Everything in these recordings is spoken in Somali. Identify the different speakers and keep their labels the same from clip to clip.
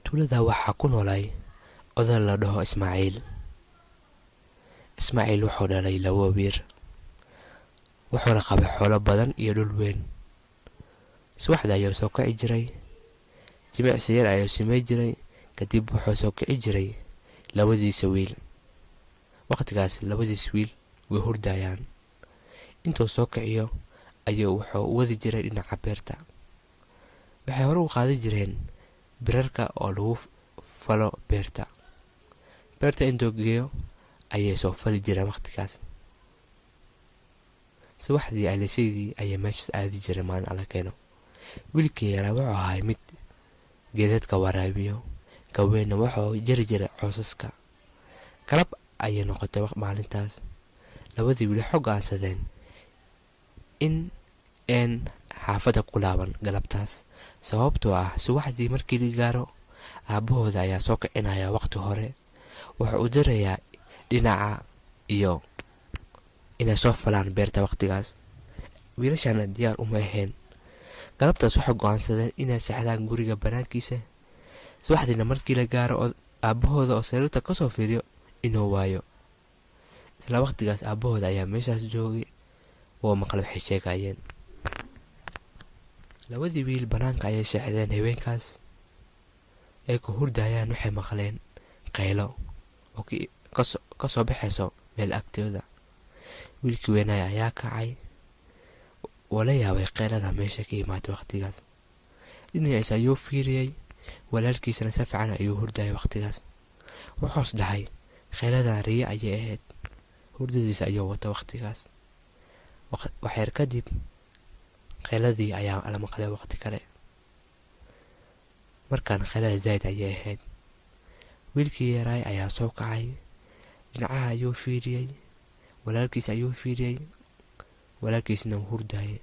Speaker 1: tuulada waxaa ku noolay oday la dhaho Ismaaciil. Ismaaciil wuxuu dhalay 2 wiil, wuxuuna qabay xoolo badan iyo dhul weyn. Subaxda ayuu soo kici jiray, jimicsi yar ayuu samey jiray, kadib wuxuu soo kici jiray 2diisa wiil. Waqtigaas 2diisa wiil way hurdayaan. Intuu soo kiciyo ayuu wuxuu wadi jiray dhinaca beerta. Waxay hore u qaadi jireen birarka oo lagu falo beerta. Beerta intuu geeyo ayay soo fali jireen waqtigaas. Subaxdii alisaydi ayay meesha aadi jireen maalin alla keeno. Wiilkii yaraa wuxuu ahaa mid geedadka waraabiyo, gaweyna wuxuu jari jiray coosaska. Galab ayay noqotay maalintaas. 2dii wiil xog aansadeen in xaafada ku laaban galabtaas, sababtoo ah subaxdii markii la gaaro aabahooda ayaa soo kicinaya waqti hore. Wuxuu u dirayaa dhinaca iyo inay soo falaan beerta waqtigaas. Wiilashana diyaar uma ahayn. Galabtaas waxay go'aansadeen inay seexdaan guriga banaankiisa. Subaxdiina markii la gaaro aabahooda oo sariirta ka soo fiiriyo inuu waayo. Isla waqtigaas aabahooda ayaa meeshaas joogay oo maqal waxay sheegayeen. 2dii wiil banaanka ayay seexdeen habeenkaas. Ay ku hurdayaan waxay maqleen qaylo oo ka soo baxayso meel agtooda. Wiilkii weynaa ayaa kacay, wala yaabay qaylada meesha ka imaatay waqtigaas. Dhinaciisa ayuu fiiriyay, walaalkiisana si fiican ayuu hurdayay waqtigaas. Wuxuu dhahay qayladan riyo ayay ahayd. Hurdadiisa ayuu wata waqtigaas. Waxyar kadib qayladii ayaa la maqlay waqti kale. Markaan qaylada zaid ayay ahayd. Wiilkii yaraa ayaa soo kacay, dhinaca ayuu fiiriyay, walaalkiisa ayuu fiiriyay, walaalkiisna wuu hurdayay.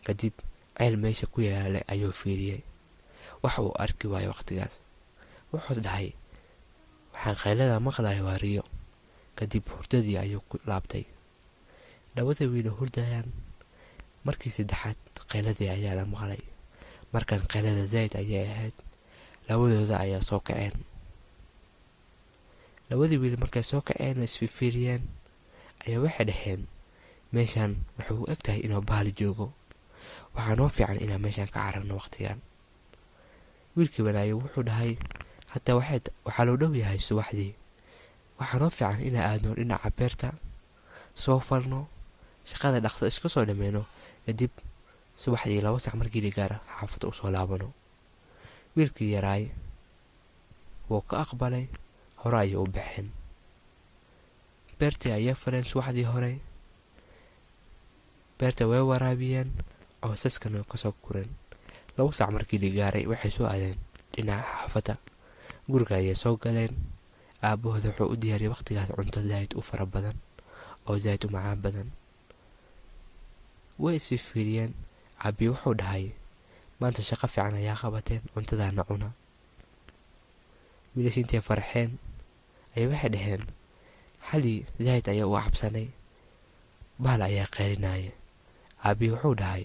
Speaker 1: Kadib ceel meesha ku yaalay ayuu fiiriyay. Wax uu arki waayay waqtigaas. Wuxuu dhahay waxaan qaylada maqlay waa riyo. Kadib hurdadii ayuu ku laabtay. 2da wiil hurdayaan. Markii saddexaad qayladii ayaa la maqlay. Markaan qaylada zaid ayay ahayd. 2dooda ayaa soo kaceen. 2dii wiil markay soo kaceen isfiiriyeen ayaa waxay dhaheen meeshan wuxuu u egtahay inuu bahal joogo. Waxaa noo fiican inaan meeshan ka cararno waqtigan. Wiilkii weynaa wuxuu dhahay hataa waxaa loo dhow yahay subaxdii. Waxaa noo fiican inaan aadno dhinaca beerta, soo falno, shaqada dhaqso iska soo dhameyno, kadib subaxdii 2 saac markii la gaaro xaafada u soo laabano. Wiilkii yaraa wuu ka aqbalay, hore ayuu u baxeen. Beertii ayay faleen subaxdii hore. Beerta way waraabiyeen, coosaskana ka soo kureen. 2 saac markii la gaaray waxay soo aadeen dhinaca xaafada. Guriga ayay soo galeen. Aabahooda wuxuu u diyaariyay waqtigaas cunto zaid u fara badan oo zaid u macaan badan. Way isfiiriyeen. Abi wuxuu dhahay maanta shaqo fiican ayaa qabateen, cuntadaana cuna. Wiilashii intay farxeen ayay waxay dhaheen xalii zaid ayaa u cabsanay, bahal ayaa qaylinaya. Abi wuxuu dhahay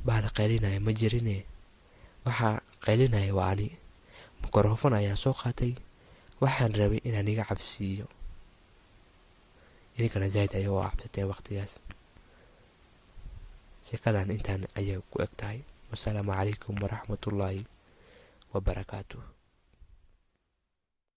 Speaker 1: bahal qaylinaya ma jirine, waxa qaylinaya waa ani. Mikrofon ayaa soo qaatay, waxaan rabay inaan iga cabsiiyo. Inkana zaid ayaa u cabsatay waqtigaas. sheekadan intaan ayay ku egtahay. Wassalaamu calaykum waraxmatullaahi wabarakaatuh.